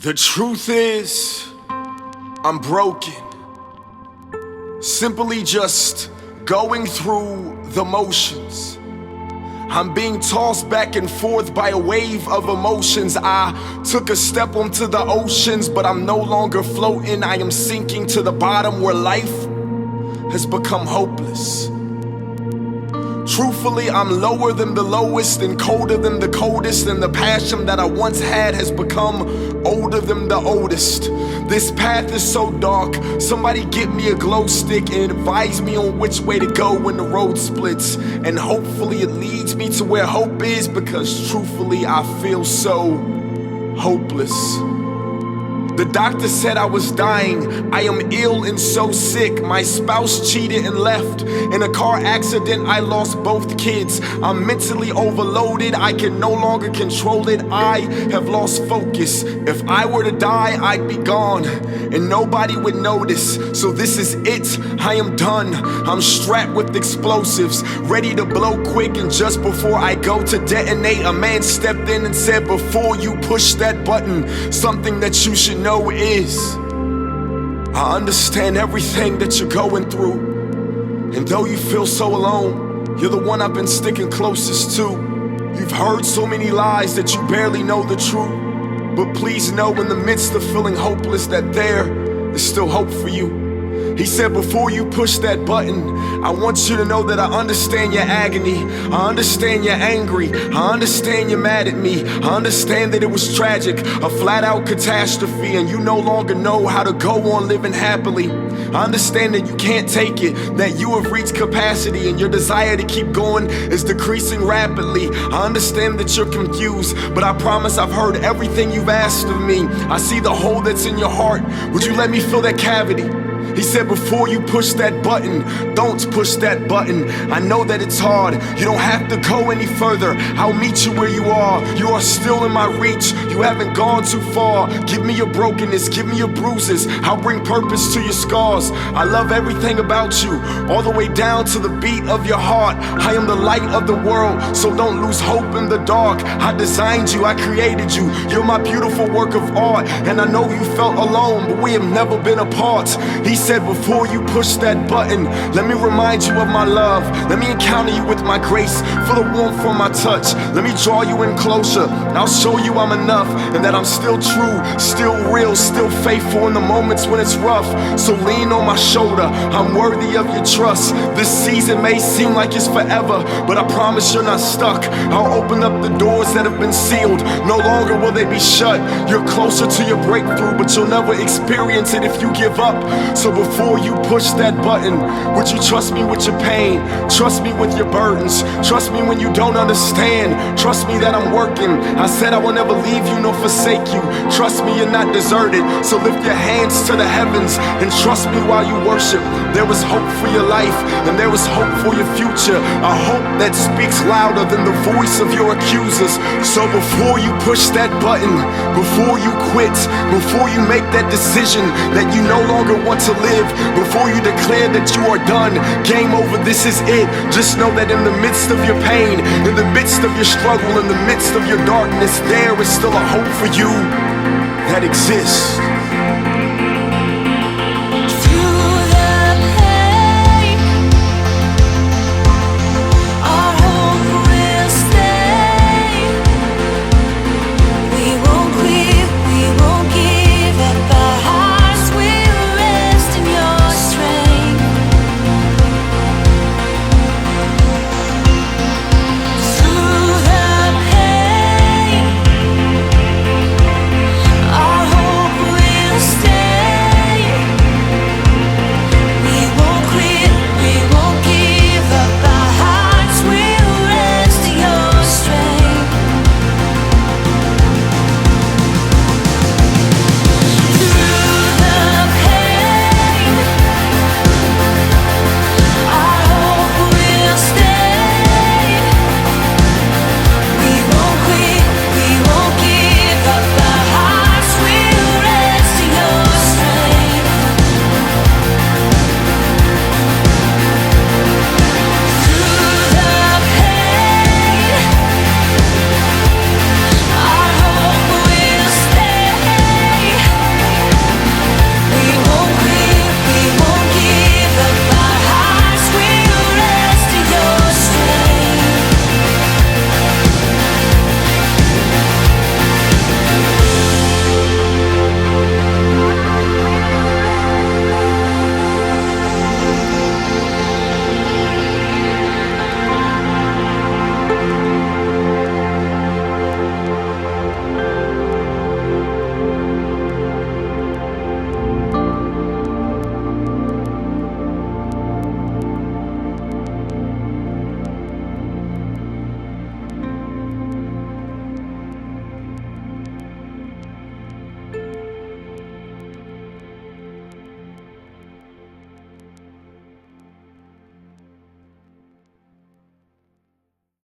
The truth is, I'm broken. Simply just going through the motions. I'm being tossed back and forth by a wave of emotions. I took a step onto the oceans, but I'm no longer floating. I am sinking to the bottom where life has become hopeless. Truthfully, I'm lower than the lowest and colder than the coldest, and the passion that I once had has become older than the oldest. This path is so dark, somebody get me a glow stick and advise me on which way to go when the road splits. And hopefully it leads me to where hope is, because truthfully I feel so hopeless. The doctor said I was dying. I am ill and so sick. My spouse cheated and left. In a car accident, I lost both kids. I'm mentally overloaded. I can no longer control it. I have lost focus. If I were to die, I'd be gone, and nobody would notice. So this is it. I am done. I'm strapped with explosives, ready to blow quick. And just before I go to detonate, a man stepped in and said, before you push that button, something that you should know is, I understand everything that you're going through. And though you feel so alone, you're the one I've been sticking closest to. You've heard so many lies that you barely know the truth. But please know, in the midst of feeling hopeless, that there is still hope for you. He said, before you push that button, I want you to know that I understand your agony. I understand you're angry. I understand you're mad at me. I understand that it was tragic, a flat-out catastrophe, and you no longer know how to go on living happily. I understand that you can't take it, that you have reached capacity and your desire to keep going is decreasing rapidly. I understand that you're confused, but I promise I've heard everything you've asked of me. I see the hole that's in your heart. Would you let me fill that cavity? He said, before you push that button, don't push that button. I know that it's hard. You don't have to go any further. I'll meet you where you are. You are still in my reach. You haven't gone too far. Give me your brokenness. Give me your bruises. I'll bring purpose to your scars. I love everything about you, all the way down to the beat of your heart. I am the light of the world, so don't lose hope in the dark. I designed you. I created you. You're my beautiful work of art. And I know you felt alone, but we have never been apart. He said, before you push that button, let me remind you of my love. Let me encounter you with my grace, feel the warmth from my touch. Let me draw you in closer. I'll show you I'm enough, and that I'm still true, still real, still faithful in the moments when it's rough. So lean on my shoulder, I'm worthy of your trust. This season may seem like it's forever, but I promise you're not stuck. I'll open up the doors that have been sealed. No longer will they be shut. You're closer to your breakthrough, but you'll never experience it if you give up. So before you push that button, would you trust me with your pain? Trust me with your burdens. Trust me when you don't understand. Trust me that I'm working. I said I will never leave you nor forsake you. Trust me you're not deserted. So lift your hands to the heavens and trust me while you worship. There is hope for your life, and there is hope for your future. A hope that speaks louder than the voice of your accusers. So before you push that button, before you quit, before you make that decision that you no longer want to live, before you declare that you are done, game over, this is it. Just know that in the midst of your pain, in the midst of your struggle, in the midst of your darkness, there is still a hope for you that exists.